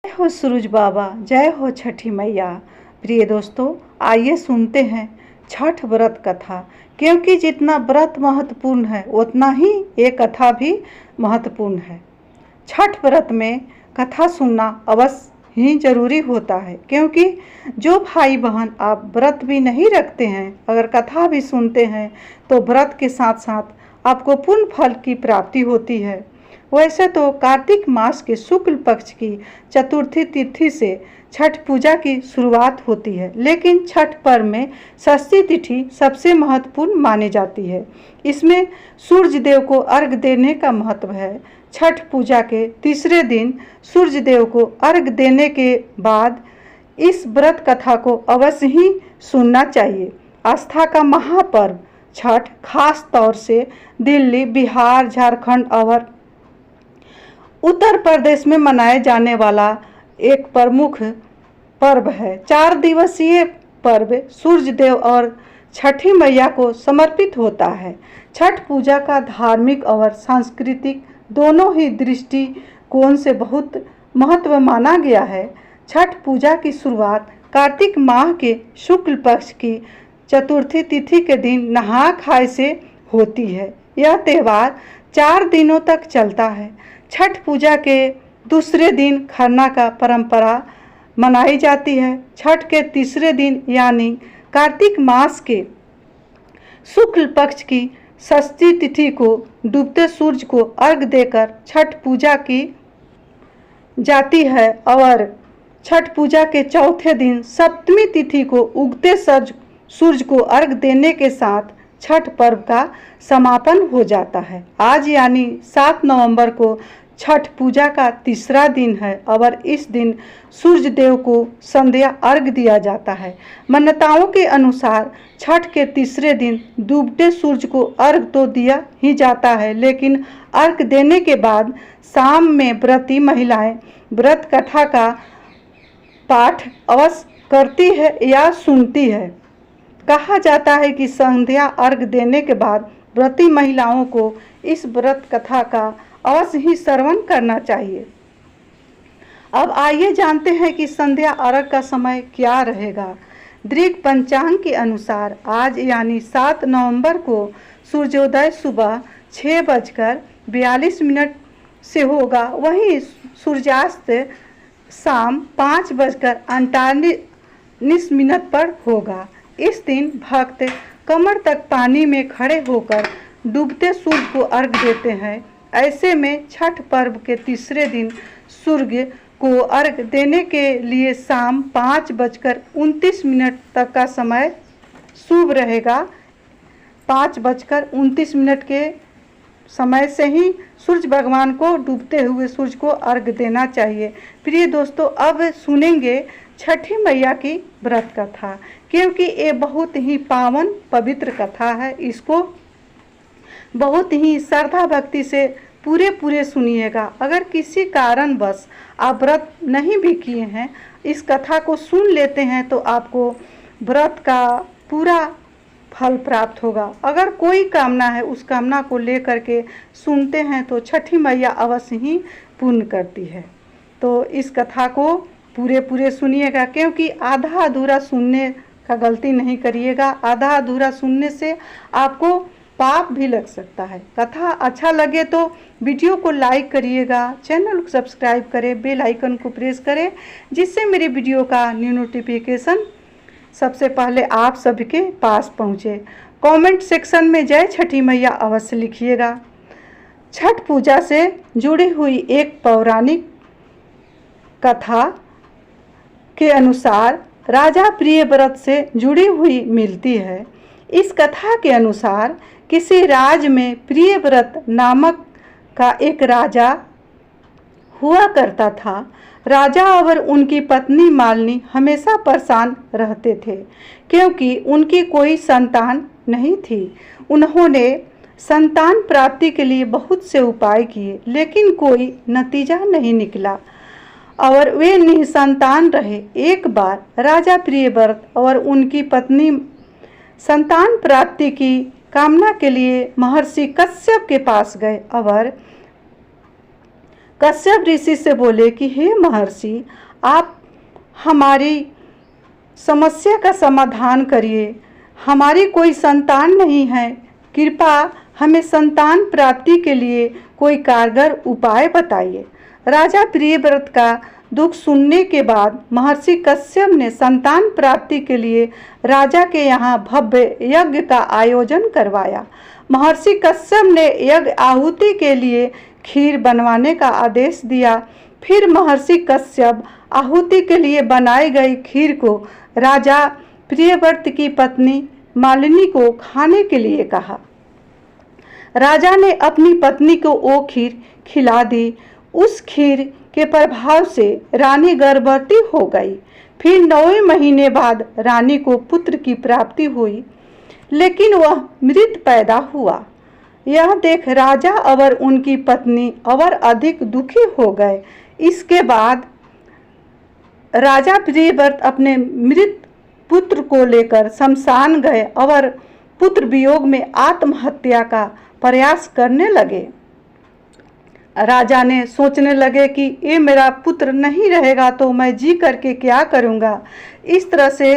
जय हो सूरज बाबा, जय हो छठी मैया। प्रिय दोस्तों, आइए सुनते हैं छठ व्रत कथा। क्योंकि जितना व्रत महत्वपूर्ण है उतना ही ये कथा भी महत्वपूर्ण है। छठ व्रत में कथा सुनना अवश्य ही जरूरी होता है, क्योंकि जो भाई बहन आप व्रत भी नहीं रखते हैं, अगर कथा भी सुनते हैं तो व्रत के साथ साथ आपको पुण्य फल की प्राप्ति होती है। वैसे तो कार्तिक मास के शुक्ल पक्ष की चतुर्थी तिथि से छठ पूजा की शुरुआत होती है, लेकिन छठ पर्व में षष्ठी तिथि सबसे महत्वपूर्ण मानी जाती है। इसमें सूर्य देव को अर्घ देने का महत्व है। छठ पूजा के तीसरे दिन सूर्य देव को अर्घ देने के बाद इस व्रत कथा को अवश्य ही सुनना चाहिए। आस्था का महापर्व छठ खास तौर से दिल्ली, बिहार, झारखंड और उत्तर प्रदेश में मनाए जाने वाला एक प्रमुख पर्व है। 4 दिवसीय पर्व सूर्य देव और छठी मैया को समर्पित होता है। छठ पूजा का धार्मिक और सांस्कृतिक दोनों ही दृष्टिकोण से बहुत महत्व माना गया है। छठ पूजा की शुरुआत कार्तिक माह के शुक्ल पक्ष की चतुर्थी तिथि के दिन नहा खाए से होती है। यह त्यौहार 4 दिनों तक चलता है। छठ पूजा के दूसरे दिन खरना का परंपरा मनाई जाती है। छठ के तीसरे दिन यानी कार्तिक मास के शुक्ल पक्ष की षष्ठी तिथि को डूबते सूर्य को अर्घ देकर छठ पूजा की जाती है और छठ पूजा के चौथे दिन सप्तमी तिथि को उगते सूर्य को अर्घ देने के साथ छठ पर्व का समापन हो जाता है। आज यानी 7 नवंबर को छठ पूजा का तीसरा दिन है और इस दिन सूर्य देव को संध्या अर्घ दिया जाता है। मान्यताओं के अनुसार छठ के तीसरे दिन डूबते सूर्य को अर्घ तो दिया ही जाता है, लेकिन अर्घ देने के बाद शाम में व्रती महिलाएं व्रत कथा का पाठ अवश्य करती है या सुनती है। कहा जाता है कि संध्या अर्घ देने के बाद व्रती महिलाओं को इस व्रत कथा का अवश्य ही श्रवण करना चाहिए। अब आइए जानते हैं कि संध्या अर्घ का समय क्या रहेगा। दृग पंचांग के अनुसार आज यानी 7 नवंबर को सूर्योदय सुबह 6:42 से होगा। वहीं सूर्यास्त शाम 5:48 पर होगा। इस दिन भक्त कमर तक पानी में खड़े होकर डूबते सूर्य को अर्घ देते हैं। ऐसे में छठ पर्व के तीसरे दिन सूर्य को अर्घ देने के लिए शाम 5:29 तक का समय शुभ रहेगा। 5:29 के समय से ही सूर्य भगवान को डूबते हुए सूर्य को अर्घ देना चाहिए। प्रिय दोस्तों, अब सुनेंगे छठी मैया की व्रत कथा, क्योंकि ये बहुत ही पावन पवित्र कथा है। इसको बहुत ही श्रद्धा भक्ति से पूरे सुनिएगा। अगर किसी कारणवश आप व्रत नहीं भी किए हैं, इस कथा को सुन लेते हैं तो आपको व्रत का पूरा फल प्राप्त होगा। अगर कोई कामना है, उस कामना को लेकर के सुनते हैं तो छठी मैया अवश्य ही पूर्ण करती है। तो इस कथा को पूरे सुनिएगा, क्योंकि आधा अधूरा सुनने का गलती नहीं करिएगा। आधा अधूरा सुनने से आपको पाप भी लग सकता है। कथा अच्छा लगे तो वीडियो को लाइक करिएगा, चैनल को सब्सक्राइब करें, बेल आइकन को प्रेस करें, जिससे मेरे वीडियो का न्यू नोटिफिकेशन सबसे पहले आप सभी के पास पहुँचे। कमेंट सेक्शन में जय छठी मैया अवश्य लिखिएगा। छठ पूजा से जुड़ी हुई एक पौराणिक कथा के अनुसार राजा प्रियव्रत से जुड़ी हुई मिलती है। इस कथा के अनुसार किसी राज्य में प्रियव्रत नामक का एक राजा हुआ करता था। राजा और उनकी पत्नी मालिनी हमेशा परेशान रहते थे, क्योंकि उनकी कोई संतान नहीं थी। उन्होंने संतान प्राप्ति के लिए बहुत से उपाय किए, लेकिन कोई नतीजा नहीं निकला और वे निसंतान रहे। एक बार राजा प्रियव्रत और उनकी पत्नी संतान प्राप्ति की कामना के लिए महर्षि कश्यप के पास गए और कश्यप ऋषि से बोले कि हे महर्षि, आप हमारी समस्या का समाधान करिए। हमारी कोई संतान नहीं है, कृपा हमें संतान प्राप्ति के लिए कोई कारगर उपाय बताइए। राजा प्रियव्रत का दुख सुनने के बाद महर्षि कश्यप ने संतान प्राप्ति के लिए राजा के यहाँ भव्य यज्ञ का आयोजन करवाया। महर्षि कश्यप ने यज्ञ आहुति के लिए खीर बनवाने का आदेश दिया। फिर महर्षि कश्यप आहुति के लिए बनाई गई खीर को राजा प्रियव्रत की पत्नी मालिनी को खाने के लिए कहा। राजा ने अपनी पत्नी को वो खीर खिला दी। उस खीर के प्रभाव से रानी गर्भवती हो गई। फिर 9वें महीने बाद रानी को पुत्र की प्राप्ति हुई, लेकिन वह मृत पैदा हुआ। यह देख राजा और उनकी पत्नी और अधिक दुखी हो गए। इसके बाद राजा प्रियव्रत अपने मृत पुत्र को लेकर शमशान गए और पुत्र वियोग में आत्महत्या का प्रयास करने लगे। राजा ने सोचने लगे कि ये मेरा पुत्र नहीं रहेगा तो मैं जी करके क्या करूँगा। इस तरह से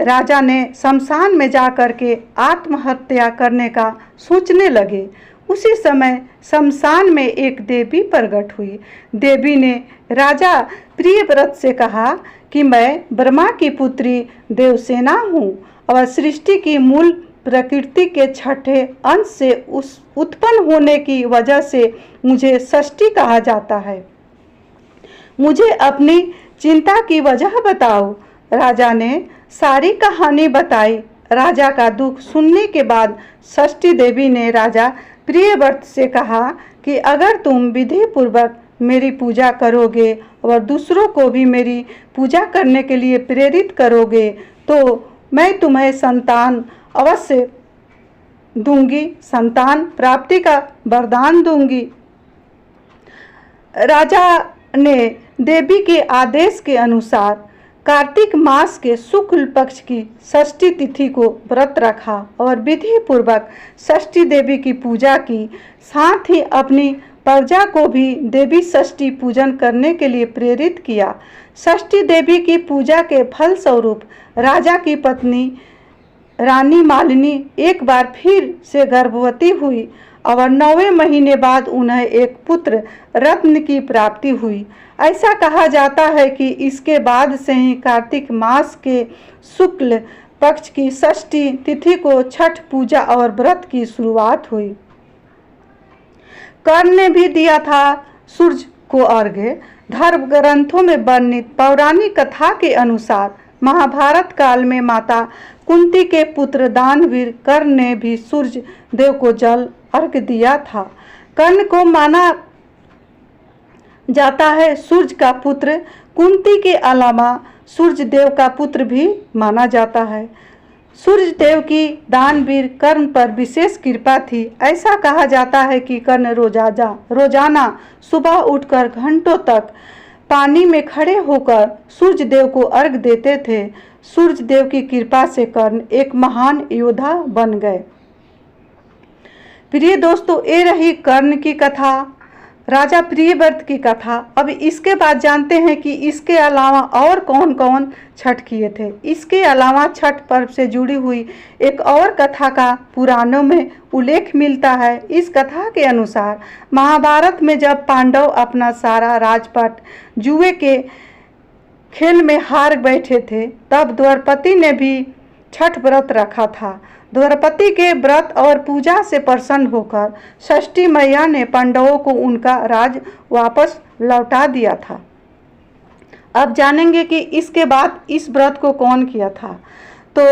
राजा ने शमशान में जा कर के आत्महत्या करने का सोचने लगे। उसी समय शमशान में एक देवी प्रकट हुई। देवी ने राजा प्रियव्रत से कहा कि मैं ब्रह्मा की पुत्री देवसेना हूँ और सृष्टि की मूल प्रकृति के छठे अंश से उस उत्पन्न होने की वजह से मुझे षष्ठी कहा जाता है। मुझे अपनी चिंता की वजह बताओ। राजा ने सारी कहानी बताई। राजा का दुख सुनने के बाद षष्ठी देवी ने राजा प्रियव्रत से कहा कि अगर तुम विधि पूर्वक मेरी पूजा करोगे और दूसरों को भी मेरी पूजा करने के लिए प्रेरित करोगे तो मैं तुम्हें संतान अवश्य दूंगी, संतान प्राप्ति का वरदान दूंगी। राजा ने देवी के आदेश के अनुसार कार्तिक मास के शुक्ल पक्ष की षष्ठी तिथि को व्रत रखा और विधि पूर्वक षष्ठी देवी की पूजा की। साथ ही अपनी प्रजा को भी देवी षष्ठी पूजन करने के लिए प्रेरित किया। षष्ठी देवी की पूजा के फल स्वरूप राजा की पत्नी रानी मालिनी एक बार फिर से गर्भवती हुई और 9वें महीने बाद उन्हें एक पुत्र रत्न की प्राप्ति हुई। ऐसा कहा जाता है कि इसके बाद से ही कार्तिक मास के शुक्ल पक्ष की षष्ठी तिथि को छठ पूजा और व्रत की शुरुआत हुई। कर्ण ने भी दिया था सूर्य को अर्घ्य। धर्म ग्रंथों में वर्णित पौराणिक कथा के अनुसार महाभारत काल में माता कुंती के पुत्र दानवीर कर्ण ने भी सूर्य देव को जल अर्घ्य दिया था। कर्ण को माना जाता है सूर्य का पुत्र। कुंती के अलावा सूर्य देव का पुत्र भी माना जाता है। सूर्य देव की दानवीर कर्ण पर विशेष कृपा थी। ऐसा कहा जाता है कि कर्ण रोजाना सुबह उठकर घंटों तक पानी में खड़े होकर सूर्य देव को अर्घ्य देते थे। सूर्य देव की कृपा से कर्ण एक महान योद्धा बन गए। प्रिय दोस्तों, ये रही कर्ण की कथा, राजा प्रियव्रत की कथा। अब इसके बाद जानते हैं कि इसके अलावा और कौन कौन छठ किए थे। इसके अलावा छठ पर्व से जुड़ी हुई एक और कथा का पुराणों में उल्लेख मिलता है। इस कथा के अनुसार महाभारत में जब पांडव अपना सारा राजपाट जुए के खेल में हार बैठे थे, तब द्रौपदी ने भी छठ व्रत रखा था। द्रौपदी के व्रत और पूजा से प्रसन्न होकर षष्ठी मैया ने पांडवों को उनका राज वापस लौटा दिया था। अब जानेंगे कि इसके बाद इस व्रत को कौन किया था। तो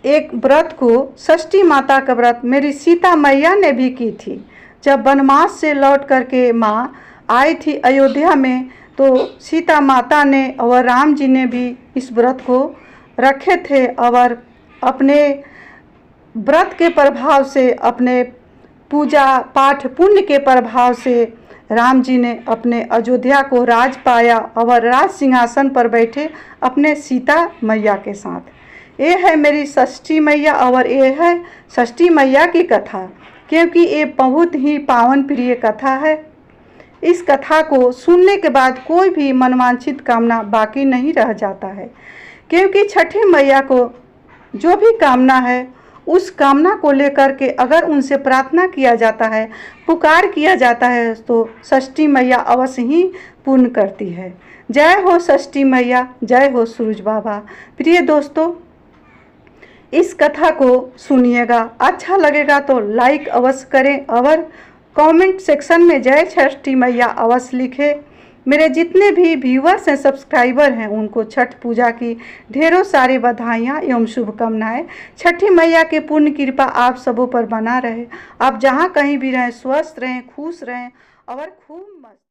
एक व्रत को षष्ठी माता का व्रत मेरी सीता मैया ने भी की थी। जब वनवास से लौट करके माँ आई थी अयोध्या में, तो सीता माता ने और राम जी ने भी इस व्रत को रखे थे और अपने व्रत के प्रभाव से, अपने पूजा पाठ पुण्य के प्रभाव से राम जी ने अपने अयोध्या को राज पाया और राज सिंहासन पर बैठे अपने सीता मैया के साथ। ये है मेरी षष्ठी मैया और ये है षष्ठी मैया की कथा, क्योंकि ये बहुत ही पावन प्रिय कथा है। इस कथा को सुनने के बाद कोई भी मनवांछित कामना बाकी नहीं रह जाता है, क्योंकि छठी मैया को जो भी कामना है उस कामना को लेकर के अगर उनसे प्रार्थना किया जाता है, पुकार किया जाता है, तो षष्ठी मैया अवश्य ही पूर्ण करती है। जय हो षष्ठी मैया, जय हो सूरज बाबा। प्रिय दोस्तों, इस कथा को सुनिएगा, अच्छा लगेगा तो लाइक अवश्य करें और कमेंट सेक्शन में जय षष्ठी मैया अवश्य लिखें। मेरे जितने भी व्यूअर्स हैं, सब्सक्राइबर हैं, उनको छठ पूजा की ढेरों सारी बधाइयाँ एवं शुभकामनाएं। छठी मैया के पूर्ण कृपा आप सबों पर बना रहे। आप जहाँ कहीं भी रहें, स्वस्थ रहें, खुश रहें और खूब मस्त